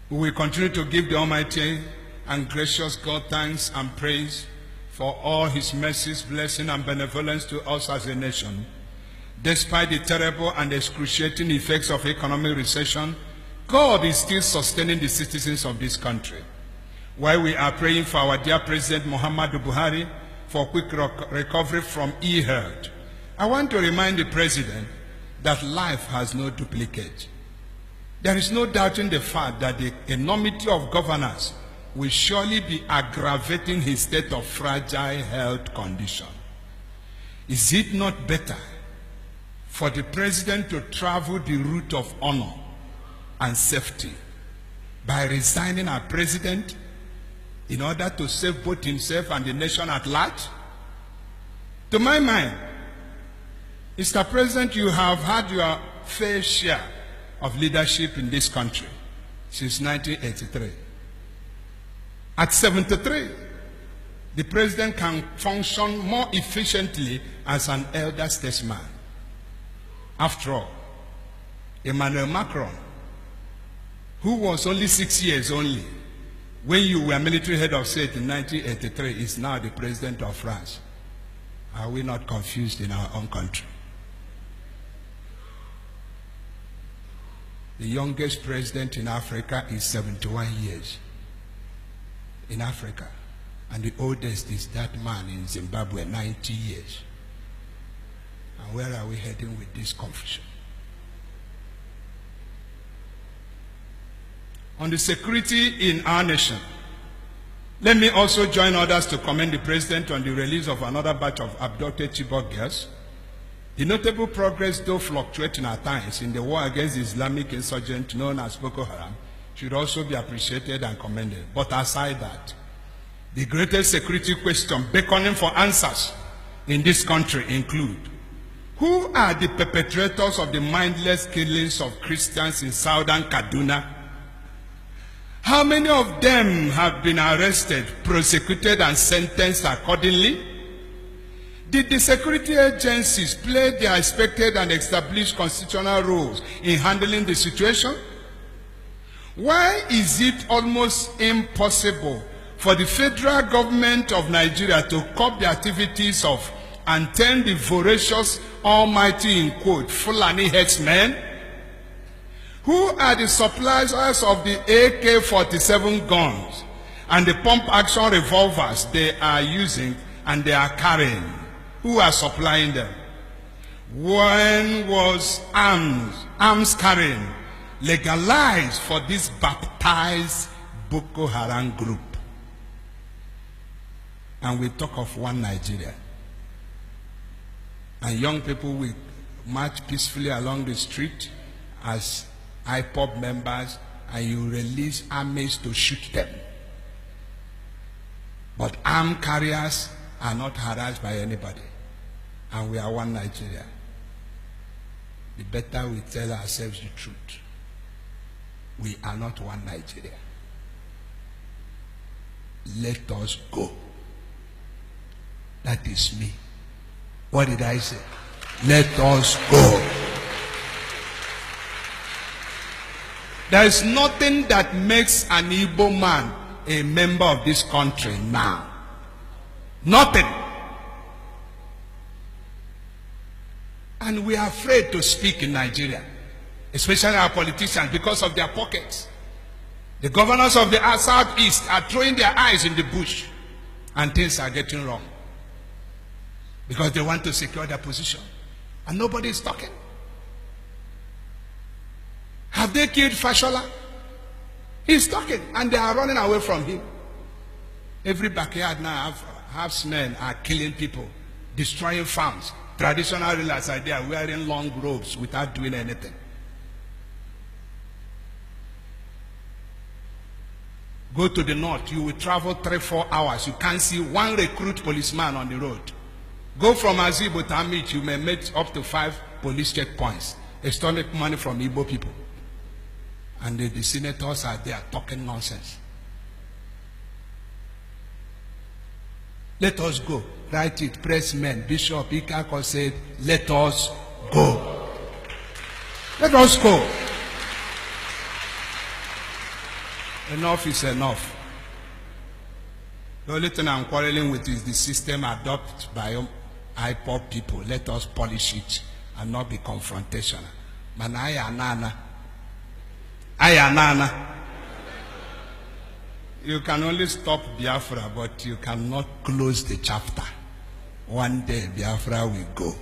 We will continue to give the Almighty and gracious God thanks and praise for all his mercies, blessing, and benevolence to us as a nation. Despite the terrible and excruciating effects of economic recession, God is still sustaining the citizens of this country. While we are praying for our dear President Muhammadu Buhari for quick recovery from e-health, I want to remind the President that life has no duplicate. There is no doubting the fact that the enormity of governance will surely be aggravating his state of fragile health condition. Is it not better for the President to travel the route of honor and safety by resigning as President in order to save both himself and the nation at large? To my mind, Mr. President, you have had your fair share of leadership in this country since 1983. At 73, the President can function more efficiently as an elder statesman. After all, Emmanuel Macron, who was only 6 years only when you were military head of state in 1983, is now the President of France. Are we not confused in our own country? The youngest president in Africa is 71 years in Africa. And the oldest is that man in Zimbabwe, 90 years. And where are we heading with this confusion? On the security in our nation, let me also join others to commend the President on the release of another batch of abducted Chibok girls. The notable progress, though fluctuating at times, in the war against the Islamic insurgent known as Boko Haram should also be appreciated and commended. But aside that, the greatest security question beckoning for answers in this country include: who are the perpetrators of the mindless killings of Christians in southern Kaduna? How many of them have been arrested, prosecuted, and sentenced accordingly? Did the security agencies play their expected and established constitutional roles in handling the situation? Why is it almost impossible for the federal government of Nigeria to curb the activities of and turn the voracious, almighty, in quote, Fulani headsmen? Who are the suppliers of the AK-47 guns and the pump-action revolvers they are using and they are carrying? Who are supplying them? When was arms carrying legalized for this baptized Boko Haram group? And we talk of one Nigeria. And young people will march peacefully along the street as IPOB members, and you release armies to shoot them. But armed carriers are not harassed by anybody. And we are one Nigeria. The better we tell ourselves the truth. We are not one Nigeria. Let us go. That is me. What did I say? Let us go. There is nothing that makes an Igbo man a member of this country now. Nothing. And we are afraid to speak in Nigeria, especially our politicians, because of their pockets. The governors of the Southeast are throwing their eyes in the bush, and things are getting wrong because they want to secure their position, and nobody is talking. Have they killed Fashola? He's talking, and they are running away from him. Every backyard now, herdsmen are killing people, destroying farms. Traditional rulers are there wearing long robes without doing anything. Go to the north, you will travel 3-4 hours. You can't see one recruit policeman on the road. Go from Azibo to Amichi, you may meet up to 5 police checkpoints, extorting money from Igbo people. And the senators are there talking nonsense. Let us go. Write it, pressmen. Bishop E.O Ikeakor said, let us go. Let us go. Enough is enough. The only thing I'm quarreling with is the system adopted by IPOP people. Let us polish it and not be confrontational. Man, Ayanana. You can only stop Biafra, but you cannot close the chapter. One day Biafra will go.